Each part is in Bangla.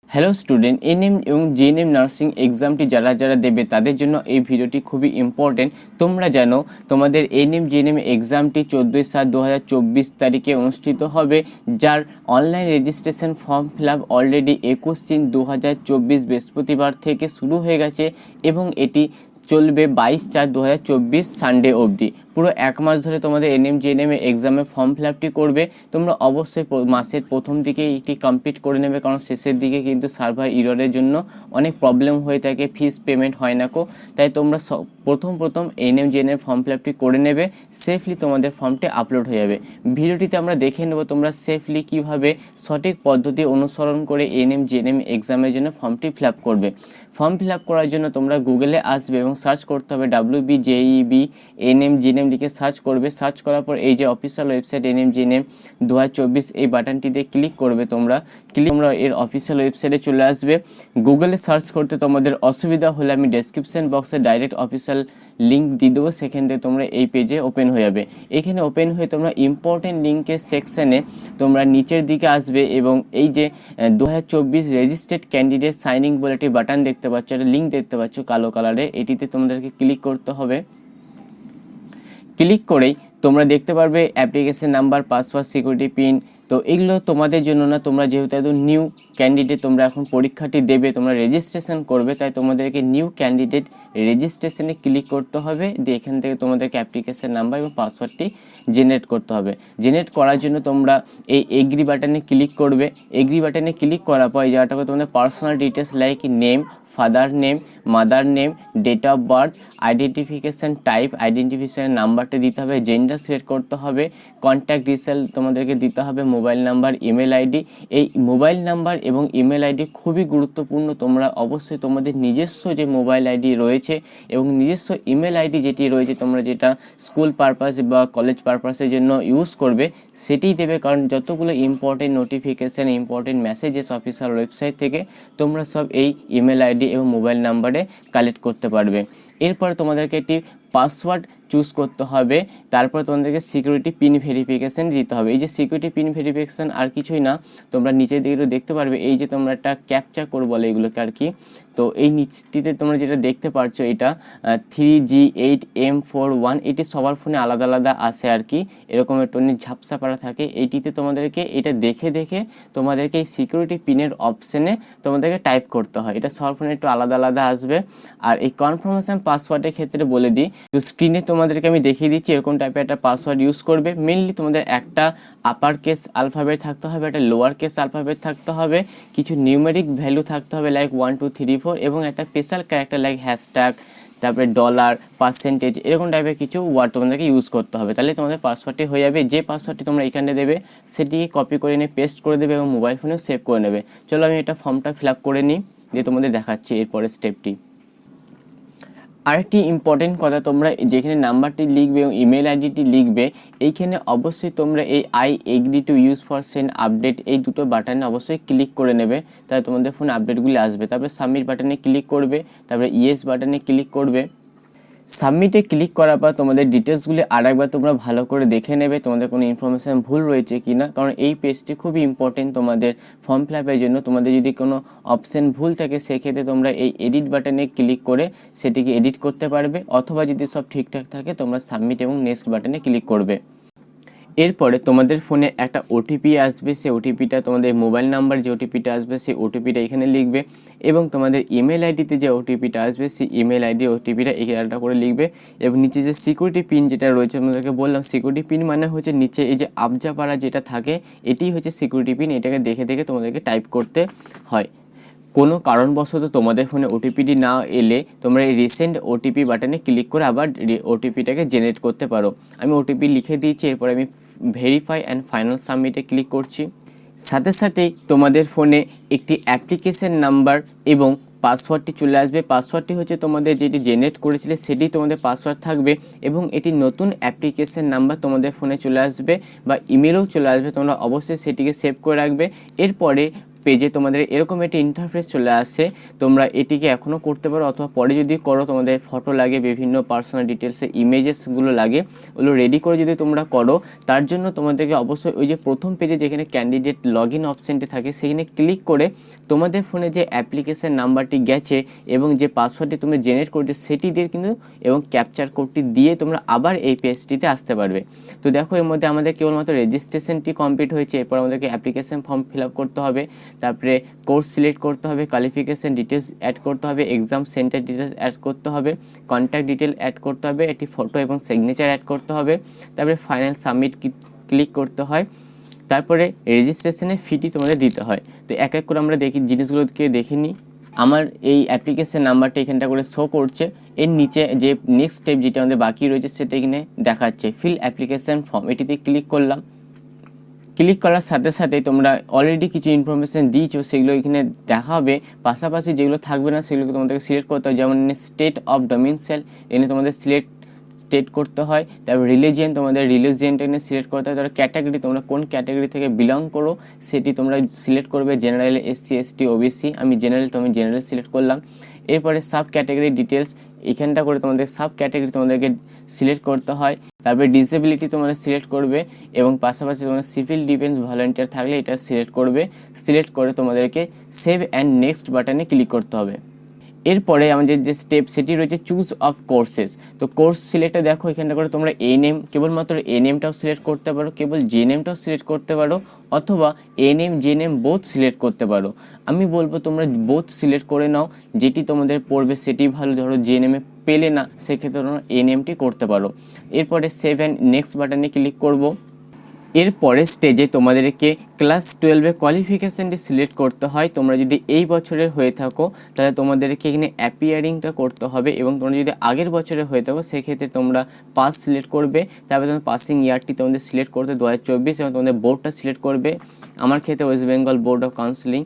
হ্যালো স্টুডেন্ট, এনএম এবং জিএনএম নার্সিং এক্সামটি যারা যারা দেবে তাদের জন্য এই ভিডিওটি খুবই ইম্পর্টেন্ট। তোমরা জানো তোমাদের এনএম জিএনএম এক্সামটি 14/7/2024 তারিখে অনুষ্ঠিত হবে, যার online registration form fill up already 21/3/2024 বৃহস্পতিবার থেকে শুরু হয়ে গেছে এবং এটি চলবে 22/4/2024 সানডে অবধি। পুরো এক মাস ধরে তোমাদের এনএম জিএনএম এক্সামের ফর্ম ফিল আপটি করবে। তোমরা অবশ্যই মাসের প্রথম দিকে এটি কমপ্লিট করে নেবে, কারণ শেষের দিকে কিন্তু সার্ভার ইররের জন্য অনেক প্রবলেম হয়ে থাকে, ফিস পেমেন্ট হয় না কো। তাই তোমরা প্রথম এনএম জিএনএম ফর্ম ফিল আপটি করে নেবে, সেফলি তোমাদের ফর্মটি আপলোড হয়ে যাবে। ভিডিওটিতে আমরা দেখে নেব তোমরা সেফলি কিভাবে সঠিক পদ্ধতি অনুসরণ করে এনএম জিএনএম এক্সামের জন্য ফর্মটি ফিল আপ করবে। ফর্ম ফিল আপ করার জন্য তোমরা গুগলে আসবে এবং সার্চ করতে হবে WBJEB এনএম জিএনএম লিখে সার্চ করবে। সার্চ করার পর এই যে অফিসিয়াল ওয়েবসাইট এনএম জিএনএম 2024 এই বাটনটিতে ক্লিক করবে। তোমরা এর অফিসিয়াল ওয়েবসাইটে চলে আসবে। গুগলে সার্চ করতে তোমাদের অসুবিধা হলে আমি ডেসক্রিপশন বক্সে ডাইরেক্ট অফিসিয়াল লিঙ্ক দিয়ে দেবো, সেখান থেকে তোমরা এই পেজে ওপেন হয়ে যাবে। এখানে ওপেন হয়ে তোমরা ইম্পর্টেন্ট লিঙ্কের সেকশনে তোমরা নিচের দিকে আসবে এবং এই যে 2024 রেজিস্টার্ড ক্যান্ডিডেট সাইনিং বলে একটি বাটন দেখতে পাচ্ছ, একটা লিঙ্ক দেখতে পাচ্ছ কালো কালারে, এটিতে তোমাদেরকে ক্লিক করতে হবে। ক্লিক করেই তোমরা দেখতে পারবে application number, password, security pin. তো এগুলো তোমাদের জন্য না, তোমরা যেহেতু একদম নিউ ক্যান্ডিডেট, তোমরা এখন পরীক্ষাটি দেবে, তোমরা রেজিস্ট্রেশন করবে, তাই তোমাদেরকে নিউ ক্যান্ডিডেট রেজিস্ট্রেশনে ক্লিক করতে হবে। দিয়ে এখান থেকে তোমাদেরকে অ্যাপ্লিকেশন নাম্বার এবং পাসওয়ার্ডটি জেনারেট করতে হবে। জেনারেট করার জন্য তোমরা এই এগ্রি বাটনে ক্লিক করবে। এগ্রি বাটনে ক্লিক করার পর এই জায়গাটা তোমাদের personal details like name, father name, mother name, date of birth, identification type, identification নাম্বারটা দিতে হবে, জেন্ডার সিলেক্ট করতে হবে, কন্ট্যাক্ট ডিটেল তোমাদেরকে দিতে হবে, মোবাইল নাম্বার, ইমেল আইডি। এই মোবাইল নাম্বার এবং ইমেল আইডি খুবই গুরুত্বপূর্ণ। তোমরা অবশ্যই তোমাদের নিজস্ব যে মোবাইল আইডি রয়েছে এবং নিজস্ব ইমেল আইডি যেটি রয়েছে, তোমরা যেটা স্কুল পারপাস বা কলেজ পারপাসের জন্য ইউজ করবে সেটিই দেবে, কারণ যতগুলো important notification, important messages official website থেকে তোমরা সব এই ইমেল আইডি এবং মোবাইল নাম্বারে কালেক্ট করতে পারবে। এরপর তোমাদেরকে একটি পাসওয়ার্ড চুজ করতে হবে, তারপর তোমাদেরকে সিকিউরিটি পিন ভেরিফিকেশান দিতে হবে। এই যে সিকিউরিটি পিন ভেরিফিকেশান আর কিছুই না, তোমরা নিচের দিকে দেখতে পারবে এই যে তোমরা একটা ক্যাপচা কোড বলে এগুলোকে আর কি। তো এই নিচটিতে তোমরা যেটা দেখতে পারছো এটা 3G8M41, এটি সবার ফোনে আলাদা আলাদা আসে আর কি, এরকম একটু ঝাপসা পাড়া থাকে। এইটিতে তোমাদেরকে এটা দেখে দেখে তোমাদেরকে এই সিকিউরিটি পিনের অপশানে তোমাদেরকে টাইপ করতে হয়, এটা সবার ফোনে একটু আলাদা আলাদা আসবে। আর এই কনফার্মেশন পাসওয়ার্ডের ক্ষেত্রে বলে দিই, তো স্ক্রিনে তোমাদেরকে আমি দেখিয়ে দিচ্ছি এরকম টাইপের একটা পাসওয়ার্ড ইউজ করবে। মেনলি তোমাদের একটা আপার কেস আলফাবেট থাকতে হবে, একটা লোয়ার কেস আলফাবেট থাকতে হবে, কিছু নিউমেরিক ভ্যালু থাকতে হবে লাইক 1 2 3 4, এবং একটা স্পেশাল ক্যারেক্টার লাইক হ্যাশট্যাগ, তারপরে ডলার, পার্সেন্টেজ, এরকম টাইপের কিছু ওয়ার্ড তোমাদেরকে ইউজ করতে হবে। তাহলে তোমাদের পাসওয়ার্ডটি হয়ে যাবে। যে পাসওয়ার্ডটি তোমরা এখানে দেবে সেটিকে কপি করে নিয়ে পেস্ট করে দেবে এবং মোবাইল ফোনেও সেভ করে নেবে। চলো আমি এটা ফর্মটা ফিল আপ করে নিই, দিয়ে তোমাদের দেখাচ্ছি এরপরের স্টেপটি। আরেকটি ইম্পর্টেন্ট কথা, তোমরা যেখানে নাম্বারটি লিখবে এবং ইমেল আইডিটি লিখবে, এইখানে অবশ্যই তোমরা এই I agree to use for send update এই দুটো বাটনে অবশ্যই ক্লিক করে নেবে, তাহলে তোমাদের ফোনে আপডেটগুলি আসবে। তারপরে সাবমিট বাটনে ক্লিক করবে, তারপরে ইয়েস বাটনে ক্লিক করবে। সাবমিটে ক্লিক করার পর তোমাদের ডিটেলসগুলি আরেকবার তোমরা ভালো করে দেখে নেবে তোমাদের কোনো ইনফরমেশান ভুল রয়েছে কি না, কারণ এই পেজটি খুবই ইম্পর্টেন্ট তোমাদের ফর্ম ফিল আপের জন্য। তোমাদের যদি কোনো অপশান ভুল থাকে সেক্ষেত্রে তোমরা এই এডিট বাটনে ক্লিক করে সেটিকে এডিট করতে পারবে, অথবা যদি সব ঠিকঠাক থাকে তোমরা সাবমিট এবং নেক্সট বাটনে ক্লিক করবে। এরপরে তোমাদের ফোনে একটা ওটিপি আসবে, সেই ওটিপিটা তোমাদের মোবাইল নাম্বার যে ওটিপিটা আসবে সেই ওটিপিটা এখানে লিখবে, এবং তোমাদের ইমেল আইডিতে যে ওটিপিটা আসবে সেই ইমেল আইডি ওটিপিটা একটা করে লিখবে। এবং নিচে যে সিকিউরিটি পিন যেটা রয়েছে তোমাদেরকে বললাম, সিকিউরিটি পিন মানে হচ্ছে নিচে এই যে আবজা পাড়া যেটা থাকে এটি হচ্ছে সিকিউরিটি পিন, এটাকে দেখে দেখে তোমাদেরকে টাইপ করতে হয়। কোনো কারণবশত তোমাদের ফোনে ওটিপিটি না এলে তোমরা এই রিসেন্ট ওটিপি বাটনে ক্লিক করে আবার ওটিপিটাকে জেনারেট করতে পারো। আমি ওটিপি লিখে দিয়েছি, এরপর আমি ভেরিফাই অ্যান্ড ফাইনাল সাবমিটে ক্লিক করছি। সাথে সাথেই তোমাদের ফোনে একটি অ্যাপ্লিকেশন নাম্বার এবং পাসওয়ার্ডটি চলে আসবে। পাসওয়ার্ডটি হচ্ছে তোমাদের যেটি জেনারেট করেছিলে সেটি তোমাদের পাসওয়ার্ড থাকবে, এবং এটি নতুন অ্যাপ্লিকেশন নাম্বার তোমাদের ফোনে চলে আসবে বা ইমেলও চলে আসবে, তোমরা অবশ্যই সেটিকে সেভ করে রাখবে। এরপরে পেজে তোমাদের এরকম একটি ইন্টারফেস চলে আসে। তোমরা এটিকে এখনও করতে পারো, অথবা পরে যদি করো, তোমাদের ফটো লাগে, বিভিন্ন পার্সোনাল ডিটেলসের ইমেজেসগুলো লাগে, ওগুলো রেডি করে যদি তোমরা করো, তার জন্য তোমাদেরকে অবশ্যই ওই যে প্রথম পেজে যেখানে ক্যান্ডিডেট লগ ইন অপশানটি থাকে সেখানে ক্লিক করে তোমাদের ফোনে যে অ্যাপ্লিকেশন নাম্বারটি গেছে এবং যে পাসওয়ার্ডটি তুমি জেনারেট করেছো সেটি দিয়ে কিন্তু এবং ক্যাপচার কোডটি দিয়ে তোমরা আবার এই পেজটিতে আসতে পারবে। তো দেখো, এর মধ্যে আমাদের কেবলমাত্র রেজিস্ট্রেশনটি কমপ্লিট হয়েছে। এরপর আমাদেরকে অ্যাপ্লিকেশন ফর্ম ফিল আপ করতে হবে, তারপরে কোর্স সিলেক্ট করতে হবে, কোয়ালিফিকেশন ডিটেলস অ্যাড করতে হবে, এক্সাম সেন্টার ডিটেলস অ্যাড করতে হবে, কন্ট্যাক্ট ডিটেল অ্যাড করতে হবে, একটি ফটো এবং সিগনেচার অ্যাড করতে হবে, তারপরে ফাইনাল সাবমিট ক্লিক করতে হয়, তারপরে রেজিস্ট্রেশনের ফিটি তোমাদের দিতে হয়। তো এক এক করে আমরা জিনিসগুলোকে দেখে নিই। আমার এই অ্যাপ্লিকেশন নাম্বারটা এখানটা করে শো করছে। এর নিচে যে নেক্সট স্টেপ যেটা আমাদের বাকি রয়েছে সেটা এখানে দেখাচ্ছে ফিল অ্যাপ্লিকেশন ফর্ম। এটিতে ক্লিক করলাম। ক্লিক করার সাথে সাথে তোমরা অলরেডি কিছু ইনফরমেশান দিয়েছো, সেগুলো এখানে দেখাবে। পাশাপাশি যেগুলো থাকবে না সেগুলোকে তোমাদেরকে সিলেক্ট করতে হয়। যেমন স্টেট অফ ডোমিসাইল এনে তোমাদের স্টেট করতে হয়। তারপর রিলিজিয়ান, তোমাদের রিলিজিয়ানটা এখানে সিলেক্ট করতে হয়। তারপর ক্যাটাগরি, তোমরা কোন ক্যাটাগরি থেকে বিলং করো সেটি তোমরা সিলেক্ট করবে। General, SC, ST, OBC. আমি জেনারেল, তো আমি জেনারেল সিলেক্ট করলাম। এরপরে সাব ক্যাটাগরি ডিটেলস এখানটা করে তোমাদের সাব ক্যাটাগরি তোমাদেরকে সিলেক্ট করতে হয়। তারপরে ডিসেবিলিটি তোমরা সিলেক্ট করবে এবং পাশাপাশি তোমরা সিভিল ডিফেন্স ভলান্টিয়ার থাকলে এটা সিলেক্ট করবে। সিলেক্ট করে তোমাদেরকে সেভ অ্যান্ড নেক্সট বাটনে ক্লিক করতে হবে। এরপরে আমাদের যে স্টেপ সেটি রয়েছে চুজ অফ কোর্সেস। তো কোর্স সিলেক্টে দেখো এখানটা করে তোমরা এ নেম, কেবলমাত্র এ নেমটাও সিলেক্ট করতে পারো, কেবল জে নেমটাও সিলেক্ট করতে পারো, অথবা a name J name both select করতে পারো। আমি বলবো তোমরা বোথ সিলেক্ট করে নাও, যেটি তোমাদের পড়বে সেটি ভালো। ধরো জে নেমে পেলে না, সেক্ষেত্রে তোমরা এ নেমটি করতে পারো। এরপরে সেভ অ্যান্ড নেক্সট বাটনে ক্লিক করবো। এর পরের স্টেজে তোমাদেরকে ক্লাস 12-এর কোয়ালিফিকেশানটি সিলেক্ট করতে হয়। তোমরা যদি এই বছরের হয়ে থাকো তাহলে তোমাদেরকে এখানে অ্যাপিয়ারিংটা করতে হবে, এবং তোমরা যদি আগের বছরের হয়ে থাকো সেক্ষেত্রে তোমরা পাস সিলেক্ট করবে। তারপরে তোমার পাসিং ইয়ারটি তোমাদের সিলেক্ট করতে 2024 এবং তোমাদের বোর্ডটা সিলেক্ট করবে। আমার ক্ষেত্রে West Bengal board of counselling,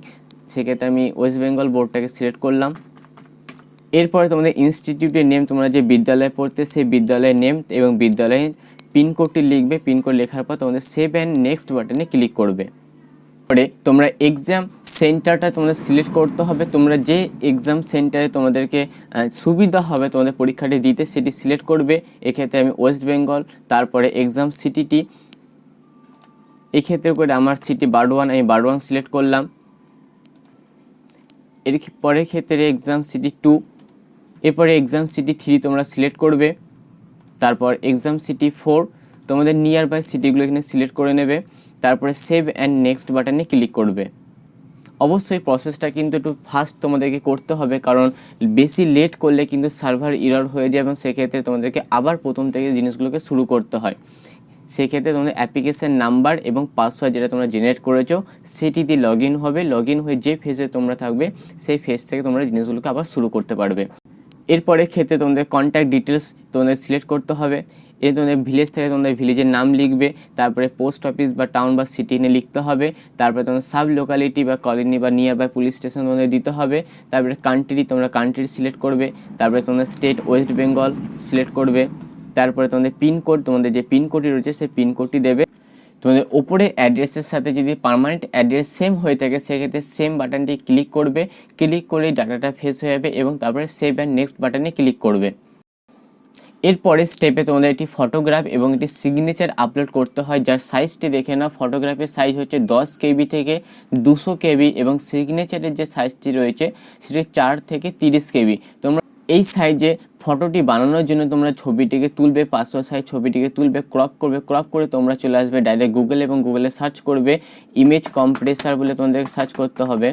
সেক্ষেত্রে আমি ওয়েস্ট বেঙ্গল বোর্ডটাকে সিলেক্ট করলাম। এরপরে তোমাদের ইনস্টিটিউটের নেম, তোমরা যে বিদ্যালয়ে পড়তে সেই বিদ্যালয়ের নেম এবং বিদ্যালয়ের পিনকোডটি লিখবে। পিনকোড লেখার পর তোমাদের সেভ অ্যান্ড নেক্সট বাটনে ক্লিক করবে। পরে তোমরা এক্সাম সেন্টারটা তোমাদের সিলেক্ট করতে হবে। তোমরা যে এক্সাম সেন্টারে তোমাদেরকে সুবিধা হবে তোমাদের পরীক্ষাটি দিতে সেটি সিলেক্ট করবে। এক্ষেত্রে আমি ওয়েস্ট বেঙ্গল। তারপরে এক্সাম সিটিটি, এক্ষেত্রে করে আমার সিটি বারডোয়ান, আমি বারডোয়ান সিলেক্ট করলাম। এর পরের ক্ষেত্রে এক্সাম সিটি 2, এরপরে এক্সাম সিটি 3 তোমরা সিলেক্ট করবে। তারপর এক্সাম সিটি 4, তোমাদের নিয়ার বাই সিটিগুলো এখানে সিলেক্ট করে নেবে। তারপরে সেভ অ্যান্ড নেক্সট বাটনে ক্লিক করবে। অবশ্যই প্রসেসটা কিন্তু একটু ফাস্ট তোমাদেরকে করতে হবে, কারণ বেশি লেট করলে কিন্তু সার্ভার এরর হয়ে যায় এবং সেক্ষেত্রে তোমাদেরকে আবার প্রথম থেকে জিনিসগুলোকে শুরু করতে হয়। সেক্ষেত্রে তোমাদের অ্যাপ্লিকেশন নাম্বার এবং পাসওয়ার্ড যেটা তোমরা জেনারেট করেছো সেটি দিয়ে লগ ইন হবে। লগ ইন হয়ে যে ফেজে তোমরা থাকবে সেই ফেজ থেকে তোমরা জিনিসগুলোকে আবার শুরু করতে পারবে। এরপরে ক্ষেত্রে তোমাদের কন্ট্যাক্ট ডিটেলস তোমাদের সিলেক্ট করতে হবে। এর তোমাদের ভিলেজ থেকে তোমাদের ভিলেজের নাম লিখবে, তারপরে পোস্ট অফিস বা টাউন বা সিটি নিয়ে লিখতে হবে, তারপরে তোমাদের সাব লোকালিটি বা কলোনি বা নিয়ার বাই পুলিশ স্টেশন তোমাদের দিতে হবে। তারপরে কান্ট্রি, তোমরা কান্ট্রি সিলেক্ট করবে। তারপরে তোমাদের স্টেট ওয়েস্ট বেঙ্গল সিলেক্ট করবে। তারপরে তোমাদের পিনকোড, তোমাদের যে পিনকোডটি রয়েছে সেই পিনকোডটি দেবে। তোমাদের ওপরে অ্যাড্রেসের সাথে যদি পার্মানেন্ট অ্যাড্রেস সেম হয়ে থাকে সেক্ষেত্রে সেম বাটনটি ক্লিক করবে। ক্লিক করে ডাটাটা ফেস হয়ে যাবে এবং তারপরে সেভ অ্যান্ড নেক্সট বাটনে ক্লিক করবে। এরপরে স্টেপে তোমাদের একটি ফটোগ্রাফ এবং একটি সিগনেচার আপলোড করতে হয়, যার সাইজটি দেখে নাও। ফটোগ্রাফের সাইজ হচ্ছে 10 KB থেকে 200 KB এবং সিগনেচারের যে সাইজটি রয়েছে সেটি 4 থেকে 30 KB। তোমরা এই সাইজে ফটোটি বানানোর জন্য তোমরা ছবিটিকে তুলবে, পাসপোর্ট সাইজ ছবিটিকে তুলবে, ক্রপ করবে। ক্রপ করে তোমরা চলে আসবে ডাইরেক্ট গুগল এবং গুগলে সার্চ করবে ইমেজ কম্প্রেসার বলে তোমাদেরকে সার্চ করতে হবে।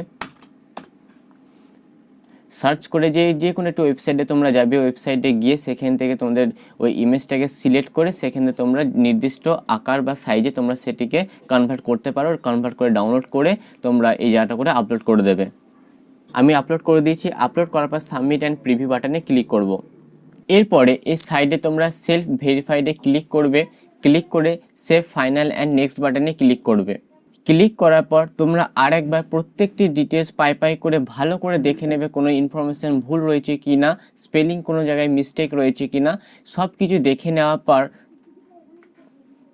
সার্চ করে যে কোনো একটা ওয়েবসাইটে তোমরা যাবে, ওয়েবসাইটে গিয়ে সেখান থেকে তোমাদের ওই ইমেজটাকে সিলেক্ট করে সেখানে তোমরা নির্দিষ্ট আকার বা সাইজে তোমরা সেটিকে কনভার্ট করতে পারো। কনভার্ট করে ডাউনলোড করে তোমরা এই জায়গাটা করে আপলোড করে দেবে। আমি আপলোড করে দিয়েছি। আপলোড করার পর সাবমিট অ্যান্ড প্রিভিউ বাটনে ক্লিক করব। এরপরে এই সাইডে তোমরা সেলফ ভেরিফাইডে ক্লিক করবে। ক্লিক করে সেভ ফাইনাল অ্যান্ড নেক্সট বাটনে ক্লিক করবে। ক্লিক করার পর তোমরা আরেকবার প্রত্যেকটি ডিটেলস পাই করে ভালো করে দেখে নেবে কোনো ইনফরমেশন ভুল রয়েছে কি না, স্পেলিং কোনো জায়গায় মিস্টেক রয়েছে কি না। সব কিছু দেখে নেওয়ার পর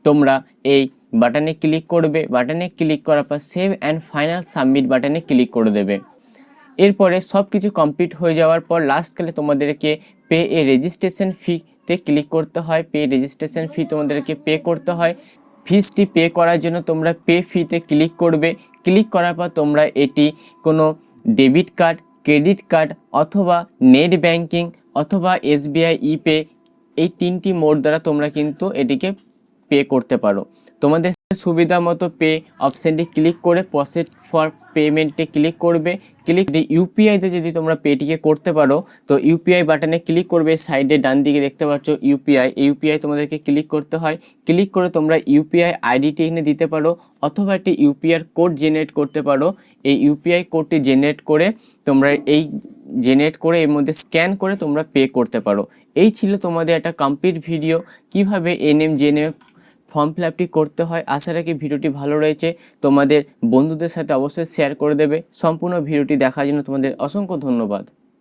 তোমরা এই বাটনে ক্লিক করবে, বাটনে ক্লিক করার পর সেভ অ্যান্ড ফাইনাল সাবমিট বাটনে ক্লিক করে দেবে। এরপরে সব কিছু কমপ্লিট হয়ে যাওয়ার পর লাস্টকালে তোমাদেরকে পে এ রেজিস্ট্রেশন ফিতে ক্লিক করতে হয়। পে রেজিস্ট্রেশন ফি তোমাদেরকে পে করতে হয়। ফিসটি পে করার জন্য তোমরা পে ফিতে ক্লিক করবে। ক্লিক করার পর তোমরা এটি কোনো ডেবিট কার্ড, ক্রেডিট কার্ড অথবা নেট ব্যাংকিং অথবা SBI ইপে এই 3টি মোড দ্বারা তোমরা কিন্তু এটিকে পে করতে পারো। তোমাদের সুবিধা মতো পে অপশানটি ক্লিক করে প্রসেস ফর পেমেন্টে ক্লিক করবে। ইউপিআইতে যদি তোমরা পেটিকে করতে পারো তো ইউপিআই বাটনে ক্লিক করবে। সাইডে ডান দিকে দেখতে পাচ্ছ ইউপিআই তোমাদেরকে ক্লিক করতে হয়। ক্লিক করে তোমরা ইউপিআই আইডিটি এখানে দিতে পারো অথবা একটি ইউপিআই কোড জেনারেট করতে পারো। এই ইউপিআই কোডটি জেনারেট করে তোমরা এর মধ্যে স্ক্যান করে তোমরা পে করতে পারো। এই ছিল তোমাদের একটা কমপ্লিট ভিডিও কিভাবে NM/JNM ফর্ম ফিল আপটি করতে হয়। আশা রাখি ভিডিওটি ভালো রয়েছে, তোমাদের বন্ধুদের সাথে অবশ্যই শেয়ার করে দেবে। সম্পূর্ণ ভিডিওটি দেখার জন্য তোমাদের অসংখ্য ধন্যবাদ।